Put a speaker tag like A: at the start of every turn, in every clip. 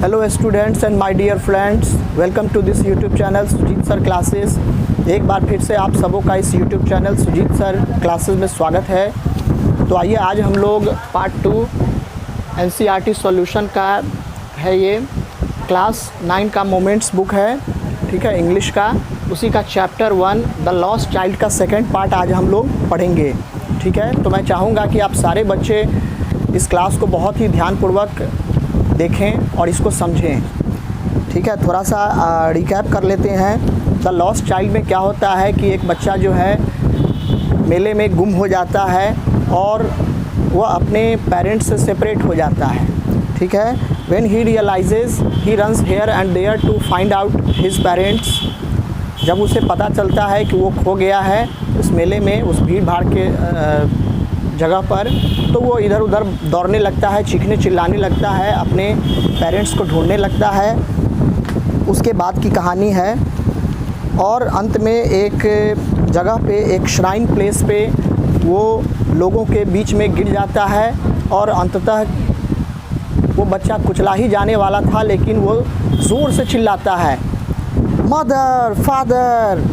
A: Hello students and my dear friends, welcome to this YouTube channel Sujeet sir classes. एक बार फिर से आप सबों का इस YouTube channel Sujeet sir classes में स्वागत है। तो आइए आज हम लोग पार्ट 2 एनसीईआरटी सॉल्यूशन का है। ये क्लास 9 का मोमेंट्स बुक है, ठीक है, इंग्लिश का। उसी का चैप्टर 1 द लॉस्ट चाइल्ड का सेकेंड पार्ट आज हम लोग पढ़ेंगे, ठीक है। तो मैं चाहूँगा कि आप सारे बच्चे इस क्लास को बहुत ही ध्यानपूर्वक देखें और इसको समझें, ठीक है। थोड़ा सा रिकैप कर लेते हैं। द लॉस्ट चाइल्ड में क्या होता है कि एक बच्चा जो है मेले में गुम हो जाता है और वह अपने पेरेंट्स से सेपरेट हो जाता है, ठीक है। When he realizes he runs here and there to find out his parents. जब उसे पता चलता है कि वो खो गया है उस मेले में, उस भीड़ भाड़ के जगह पर, तो वो इधर उधर दौड़ने लगता है, चीखने चिल्लाने लगता है, अपने पेरेंट्स को ढूंढने लगता है। उसके बाद की कहानी है। और अंत में एक जगह पे, एक श्राइन प्लेस पे वो लोगों के बीच में गिर जाता है और अंततः वो बच्चा कुचला ही जाने वाला था, लेकिन वो ज़ोर से चिल्लाता है, मदर, फादर।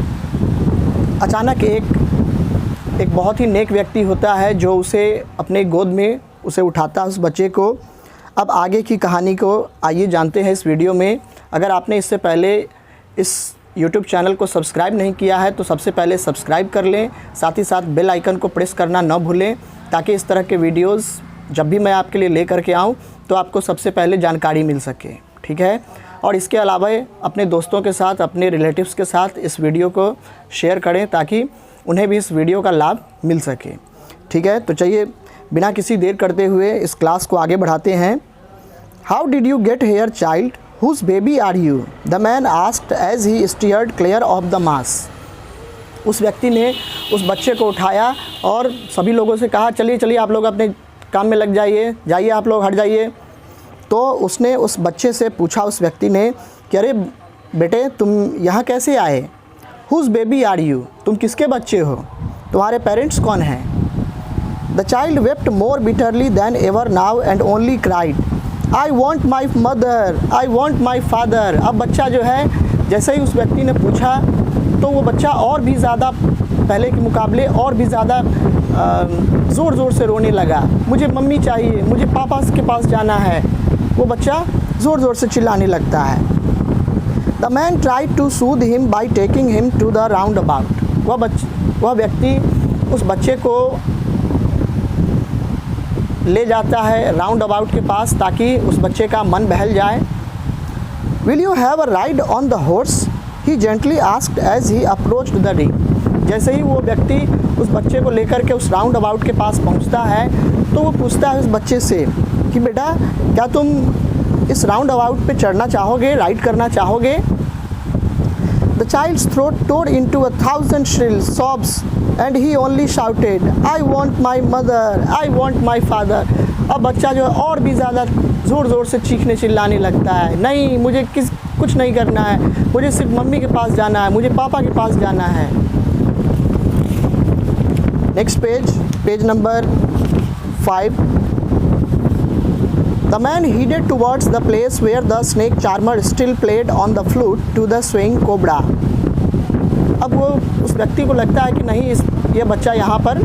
A: अचानक एक बहुत ही नेक व्यक्ति होता है जो उसे अपने गोद में उसे उठाता है, उस बच्चे को। अब आगे की कहानी को आइए जानते हैं इस वीडियो में। अगर आपने इससे पहले इस YouTube चैनल को सब्सक्राइब नहीं किया है तो सबसे पहले सब्सक्राइब कर लें, साथ ही साथ बेल आइकन को प्रेस करना न भूलें, ताकि इस तरह के वीडियोस जब भी मैं आपके लिए ले करके आऊँ तो आपको सबसे पहले जानकारी मिल सके, ठीक है। और इसके अलावा अपने दोस्तों के साथ, अपने रिलेटिव्स के साथ इस वीडियो को शेयर करें ताकि उन्हें भी इस वीडियो का लाभ मिल सके, ठीक है। तो चलिए बिना किसी देर करते हुए इस क्लास को आगे बढ़ाते हैं। How did you get here child, whose baby are you, the man asked as he steered clear of the mass. उस व्यक्ति ने उस बच्चे को उठाया और सभी लोगों से कहा, चलिए चलिए आप लोग अपने काम में लग जाइए, जाइए आप लोग, हट जाइए। तो उसने उस बच्चे से पूछा, उस व्यक्ति ने, कि अरे बेटे तुम यहाँ कैसे आए। हुज बेबी आर यू, तुम किसके बच्चे हो, तुम्हारे पेरेंट्स कौन हैं। The child wept more bitterly than ever now and only cried, I want my mother, I want my father. अब बच्चा जो है, जैसे ही उस व्यक्ति ने पूछा तो वो बच्चा और भी ज़्यादा, पहले के मुकाबले और भी ज़्यादा ज़ोर ज़ोर से रोने लगा। मुझे मम्मी चाहिए, मुझे पापा के पास जाना है। वो बच्चा ज़ोर ज़ोर से चिल्लाने लगता है। The man tried to soothe him by taking him to the roundabout. वह व्यक्ति उस बच्चे को ले जाता है राउंड अबाउट के पास ताकि उस बच्चे का मन बहल जाए। Will you have a ride on the horse? He gently asked as he approached the ring. जैसे ही वो व्यक्ति उस बच्चे को लेकर के उस राउंड अबाउट के पास पहुंचता है तो वो पूछता है उस बच्चे से कि बेटा क्या तुम इस राउंड अबाउट पे चढ़ना चाहोगे, राइड करना चाहोगे। The child's throat tore into 1,000 shrill sobs and he only shouted, I want my mother, I want my father. अब बच्चा जो है और भी ज़्यादा ज़ोर ज़ोर से चीखने चिल्लाने लगता है, नहीं मुझे कुछ नहीं करना है, मुझे सिर्फ मम्मी के पास जाना है, मुझे पापा के पास जाना है। Next page number 5। The man headed towards the place where the snake charmer still played on the flute to the swaying cobra. अब वो उस व्यक्ति को लगता है कि नहीं, ये बच्चा यहाँ पर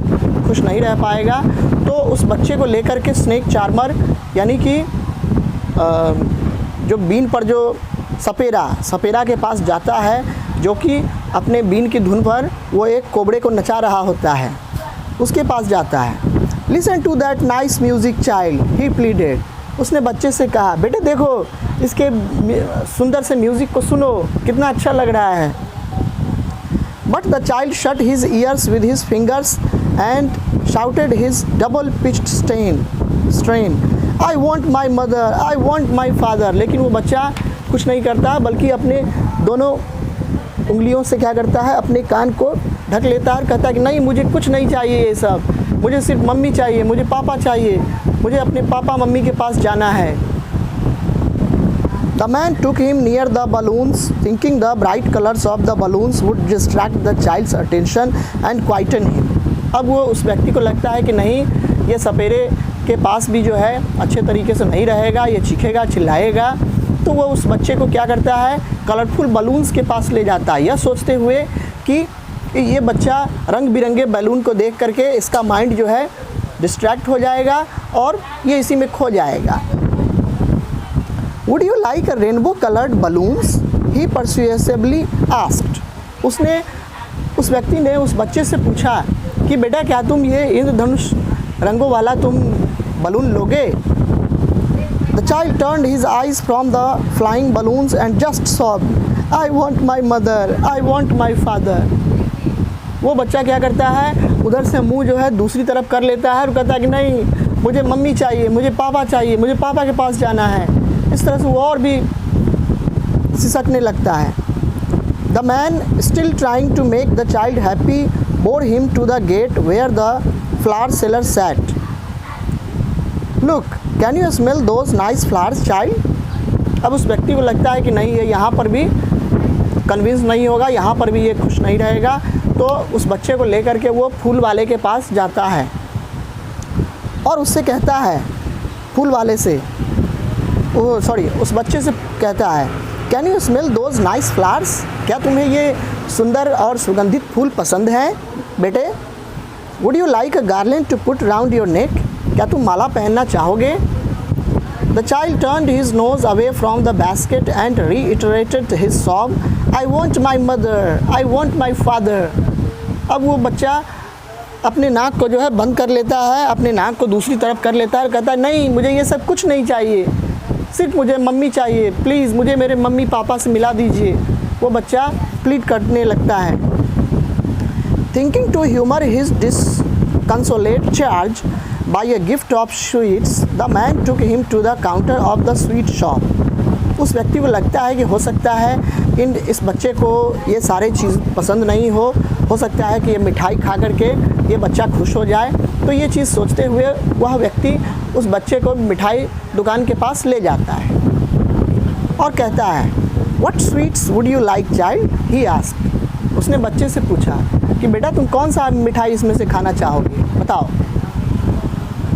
A: खुश नहीं रह पाएगा, तो उस बच्चे को लेकर के स्नेक चार्मर यानी कि जो बीन पर जो सपेरा के पास जाता है, जो कि अपने बीन की धुन पर वो एक कोबरे को नचा रहा होता है, उसके पास जाता है। Listen to that nice music child, he pleaded. उसने बच्चे से कहा, बेटे देखो इसके सुंदर से म्यूज़िक को सुनो, कितना अच्छा लग रहा है। But the child shut his ears with his fingers and shouted his double-pitched strain, I want my mother, I want my father. लेकिन वो बच्चा कुछ नहीं करता, बल्कि अपने दोनों उंगलियों से क्या करता है, अपने कान को ढक लेता है और कहता है कि नहीं मुझे कुछ नहीं चाहिए ये सब, मुझे सिर्फ मम्मी चाहिए, मुझे पापा चाहिए, मुझे अपने पापा मम्मी के पास जाना है। The man took him near the balloons, thinking the bright colors of the balloons would distract the child's attention and quieten him. अब वो उस व्यक्ति को लगता है कि नहीं, ये सपेरे के पास भी जो है अच्छे तरीके से नहीं रहेगा, ये चीखेगा चिल्लाएगा, तो वो उस बच्चे को क्या करता है, कलरफुल बलून्स के पास ले जाता है, यह सोचते हुए कि ये बच्चा रंग बिरंगे बैलून को देख करके इसका माइंड जो है डिस्ट्रैक्ट हो जाएगा और ये इसी में खो जाएगा। Would you like a rainbow coloured balloons, he persuasively asked. उस व्यक्ति ने उस बच्चे से पूछा कि बेटा क्या तुम ये इंद्रधनुष रंगों वाला तुम बलून लोगे। The child turned his eyes from the flying balloons and just sobbed, I want my mother, I want my father। वो बच्चा क्या करता है, उधर से मुंह जो है दूसरी तरफ कर लेता है और कहता है कि नहीं, मुझे मम्मी चाहिए, मुझे पापा चाहिए, मुझे पापा के पास जाना है। इस तरह से वो और भी सिसकने लगता है। The man, still trying to make the child happy, bore him to the gate where the flower seller sat. Look, can you smell those nice flowers, child? अब उस व्यक्ति को लगता है कि नहीं, ये यहाँ पर भी कन्विंस नहीं होगा, यहाँ पर भी ये खुश नहीं रहेगा, तो उस बच्चे को लेकर के वो फूल वाले के पास जाता है और उससे कहता है, फूल वाले से, उस बच्चे से कहता है, can you smell those nice flowers, क्या तुम्हें ये सुंदर और सुगंधित फूल पसंद हैं बेटे। Would you like a garland to put round your neck, क्या तुम माला पहनना चाहोगे। The child turned his nose away from the basket and reiterated his sob, I want my mother, I want my father. अब वो बच्चा अपने नाक को जो है बंद कर लेता है, अपने नाक को दूसरी तरफ कर लेता है और कहता है नहीं, मुझे ये सब कुछ नहीं चाहिए, सिर्फ मुझे मम्मी चाहिए, प्लीज़ मुझे मेरे मम्मी पापा से मिला दीजिए। वो बच्चा प्लीड करने लगता है। Thinking to humour his disconsolate charge by a gift of sweets, the man took him to the counter of the sweet shop. उस व्यक्ति को लगता है कि हो सकता है इस बच्चे को ये सारे चीज़ पसंद नहीं हो सकता है कि ये मिठाई खा करके ये बच्चा खुश हो जाए। तो ये चीज़ सोचते हुए वह व्यक्ति उस बच्चे को मिठाई दुकान के पास ले जाता है और कहता है, what sweets would you like child, he asked. उसने बच्चे से पूछा कि बेटा तुम कौन सा मिठाई इसमें से खाना चाहोगे, बताओ।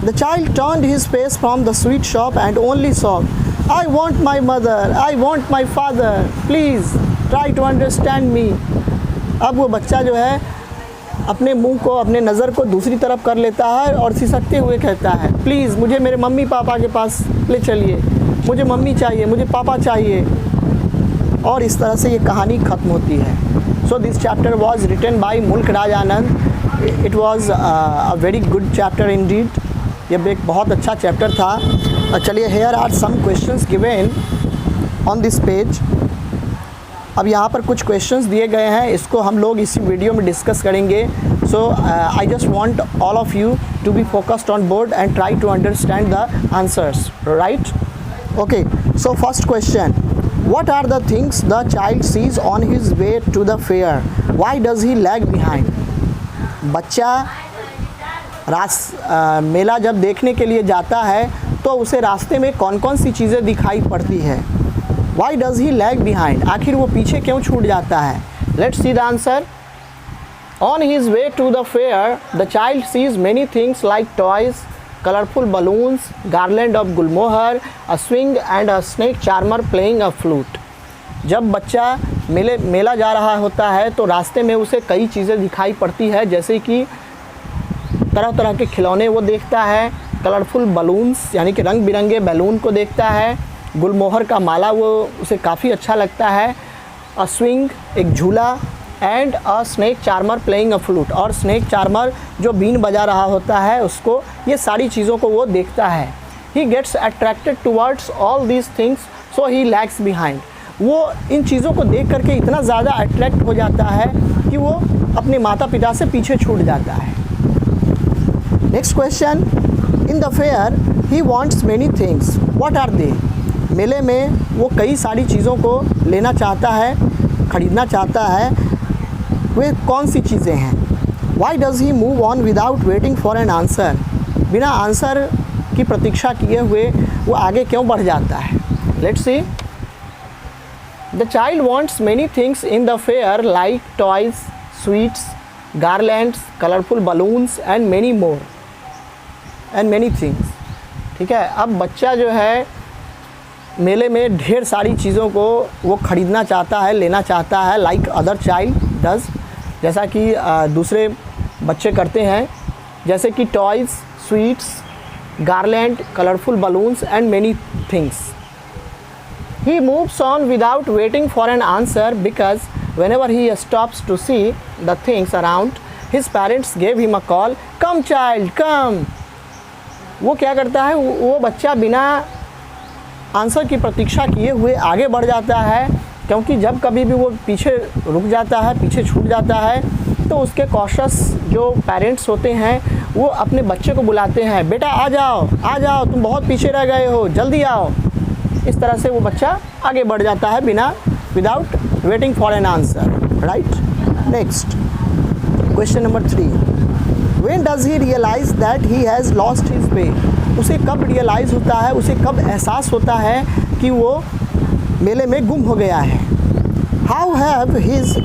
A: The child turned his face from the sweet shop and only soft, I want my mother, I want my father, please try to understand me। अब वो बच्चा जो है अपने मुंह को, अपने नज़र को दूसरी तरफ कर लेता है और सिसकते हुए कहता है, प्लीज़ मुझे मेरे मम्मी पापा के पास ले चलिए, मुझे मम्मी चाहिए, मुझे पापा चाहिए। और इस तरह से ये कहानी ख़त्म होती है। So this chapter was written by Mulk Raj Anand. It was a very good chapter indeed. ये एक बहुत अच्छा चैप्टर था। चलिए, here are some questions given on this page. अब यहाँ पर कुछ क्वेश्चंस दिए गए हैं, इसको हम लोग इसी वीडियो में डिस्कस करेंगे। So I just want all of you to be focused on board and try to understand the answers, right. Okay, so first question, what are the things the child sees on his way to the fair, why does he lag behind. बच्चा मेला जब देखने के लिए जाता है तो उसे रास्ते में कौन कौन सी चीज़ें दिखाई पड़ती है। Why does he lag behind? आखिर वो पीछे क्यों छूट जाता है। Let's see the answer. On his way to the fair, the child sees many things like toys, colorful balloons, garland of gulmohar, a swing and a snake charmer playing a flute. जब बच्चा मेला जा रहा होता है तो रास्ते में उसे कई चीज़ें दिखाई पड़ती है, जैसे कि तरह तरह के खिलौने वो देखता है, कलरफुल बलून्स यानी कि रंग बिरंगे बैलून को देखता है, गुलमोहर का माला वो उसे काफ़ी अच्छा लगता है, अ स्विंग एक झूला, and a snake charmer playing a flute, और स्नेक चार्मर जो बीन बजा रहा होता है उसको, ये सारी चीज़ों को वो देखता है। He gets attracted towards all these things so he lags behind. वो इन चीज़ों को देख करके इतना ज़्यादा अट्रैक्ट हो जाता है कि वो अपने माता पिता से पीछे छूट जाता है। Next question, in the fair he wants many things, what are they. मेले में वो कई सारी चीज़ों को लेना चाहता है, ख़रीदना चाहता है, वे कौन सी चीज़ें हैं। Why does he move on without waiting for an answer, बिना आंसर की प्रतीक्षा किए हुए वो आगे क्यों बढ़ जाता है। Let's see, the child wants many things in the fair like toys, sweets, garlands, colourful balloons and many more and many things. ठीक है, अब बच्चा जो है मेले में ढेर सारी चीज़ों को वो ख़रीदना चाहता है, लेना चाहता है, लाइक अदर चाइल्ड डज, जैसा कि दूसरे बच्चे करते हैं, जैसे कि toys, sweets, garland, colourful balloons and many things. He moves on without waiting for an answer because whenever he stops to see the things around, his parents gave him a call, come child, come. वो क्या करता है, वो बच्चा बिना answer की प्रतीक्षा किए हुए आगे बढ़ जाता है, क्योंकि जब कभी भी वो पीछे रुक जाता है, पीछे छूट जाता है, तो उसके कॉशस जो पेरेंट्स होते हैं वो अपने बच्चे को बुलाते हैं, बेटा आ जाओ, आ जाओ, तुम बहुत पीछे रह गए हो, जल्दी आओ. इस तरह से वो बच्चा आगे बढ़ जाता है बिना without waiting for an answer. Right. Next question number 3. When does he realize that he has lost his way. उसे कब रियलाइज़ होता है, उसे कब एहसास होता है कि वो मेले में गुम हो गया है. How have his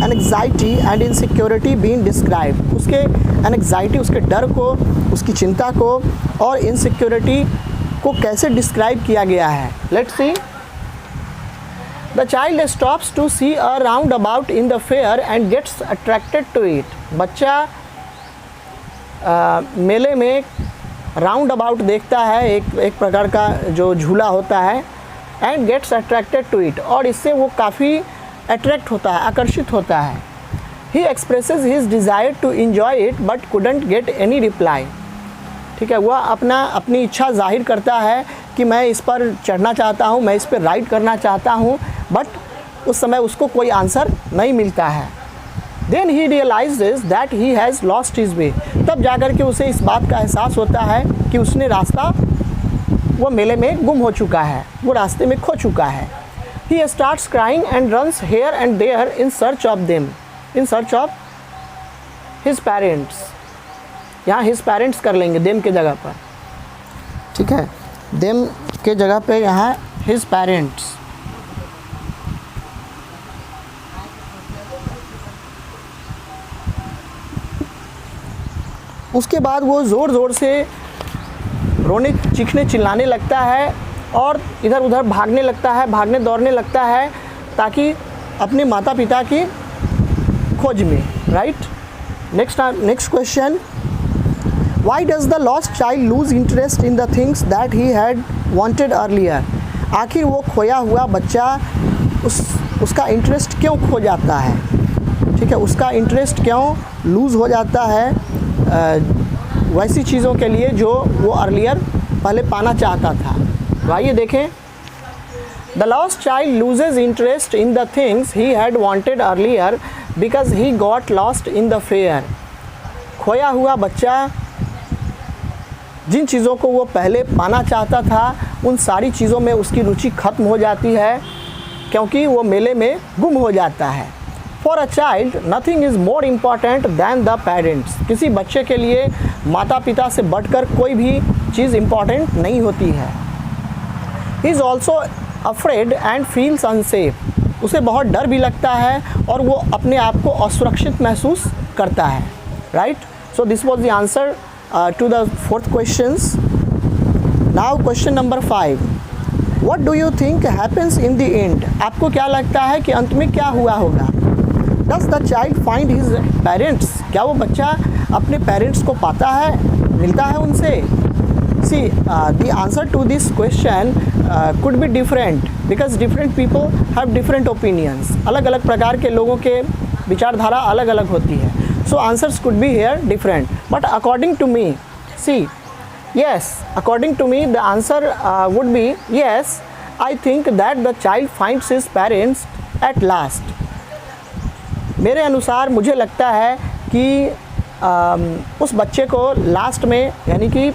A: anxiety and insecurity been described. उसके एंग्जाइटी, उसके डर को, उसकी चिंता को और इनसिक्योरिटी को कैसे डिस्क्राइब किया गया है. Let's see. The child stops to see a roundabout in the fair and gets attracted to it. बच्चा मेले में राउंड अबाउट देखता है, एक प्रकार का जो झूला होता है, and gets attracted to it, और इससे वो काफ़ी अट्रैक्ट होता है, आकर्षित होता है. He expresses his desire to enjoy it but couldn't get any reply. ठीक है, वह अपनी इच्छा जाहिर करता है कि मैं इस पर चढ़ना चाहता हूँ, मैं इस पर राइड करना चाहता हूँ, बट उस समय उसको कोई आंसर नहीं मिलता है. Then he realizes that he has lost his way. तब जाकर के उसे इस बात का एहसास होता है कि उसने रास्ता, वो मेले में गुम हो चुका है, वो रास्ते में खो चुका है. He starts crying and runs here and there in search of them, in search of his parents. यहाँ हिज पेरेंट्स कर लेंगे देम के जगह पर. ठीक है, देम के जगह पे यहाँ हिज पेरेंट्स. उसके बाद वो ज़ोर ज़ोर से रोने, चीखने, चिल्लाने लगता है और इधर उधर भागने लगता है, भागने दौड़ने लगता है, ताकि अपने माता पिता की खोज में. Right. Next question. Why does the lost child lose interest in the things that he had wanted earlier? आखिर वो खोया हुआ बच्चा उसका इंटरेस्ट क्यों खो जाता है. ठीक है, उसका इंटरेस्ट क्यों लूज़ हो जाता है वैसी चीज़ों के लिए जो वो अर्लियर पहले पाना चाहता था. तो आइए देखें. The lost child loses interest in the things he had wanted earlier because he got lost in the fair. खोया हुआ बच्चा जिन चीज़ों को वो पहले पाना चाहता था, उन सारी चीज़ों में उसकी रुचि खत्म हो जाती है, क्योंकि वो मेले में गुम हो जाता है. For a child nothing is more important than the parents. किसी बच्चे के लिए माता पिता से बढ़कर कोई भी चीज़ इम्पॉर्टेंट नहीं होती है. He is also afraid and feels unsafe. उसे बहुत डर भी लगता है और वो अपने आप को असुरक्षित महसूस करता है. Right. So this was the answer to the fourth questions. Now question number 5. What do you think happens in the end? आपको क्या लगता है कि अंत में क्या हुआ होगा? Does the child find his parents? क्या वो बच्चा अपने पेरेंट्स को पाता है, मिलता है उनसे? See, the answer to this question could be different because different people have different opinions. अलग अलग प्रकार के लोगों के विचारधारा अलग अलग होती है. So answers could be here different, but according to me, see, yes, according to me the answer would be yes. I think that the child finds his parents at last. मेरे अनुसार मुझे लगता है कि उस बच्चे को लास्ट में, यानी कि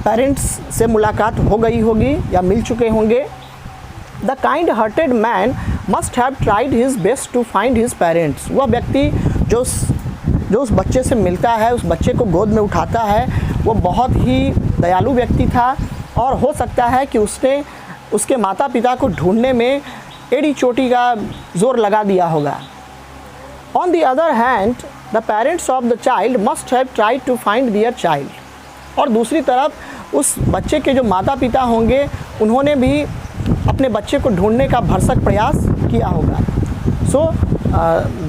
A: पेरेंट्स से मुलाकात हो गई होगी या मिल चुके होंगे. The kind-hearted man must have tried his best to find his parents. वह व्यक्ति जो उस बच्चे से मिलता है, उस बच्चे को गोद में उठाता है, वो बहुत ही दयालु व्यक्ति था और हो सकता है कि उसने उसके माता पिता को ढूंढने में एड़ी चोटी का ज़ोर लगा दिया होगा. On the other hand the parents of the child must have tried to find their child. और दूसरी तरफ उस बच्चे के जो माता पिता होंगे उन्होंने भी अपने बच्चे को ढूंढने का भरसक प्रयास किया होगा। So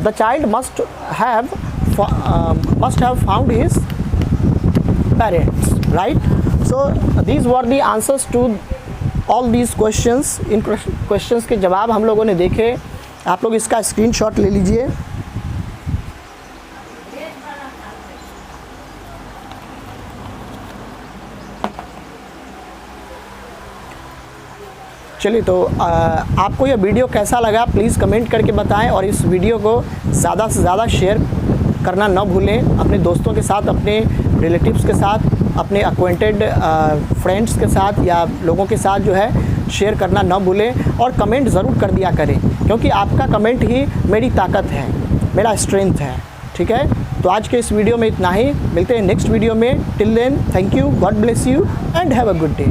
A: the child must have found his parents, right. So these were the answers to all these questions. इन क्वेश्चंस के जवाब हम लोगों ने देखे। आप लोग इसका स्क्रीनशॉट ले लीजिए। चलिए, तो आपको यह वीडियो कैसा लगा प्लीज़ कमेंट करके बताएं, और इस वीडियो को ज़्यादा से ज़्यादा शेयर करना न भूलें अपने दोस्तों के साथ, अपने रिलेटिव्स के साथ, अपने अक्वेंटेड फ्रेंड्स के साथ या लोगों के साथ जो है शेयर करना न भूलें, और कमेंट ज़रूर कर दिया करें, क्योंकि आपका कमेंट ही मेरी ताकत है, मेरा स्ट्रेंथ है। ठीक है, तो आज के इस वीडियो में इतना ही। मिलते हैं नेक्स्ट वीडियो में। Till then, thank you, God bless you and have a good day.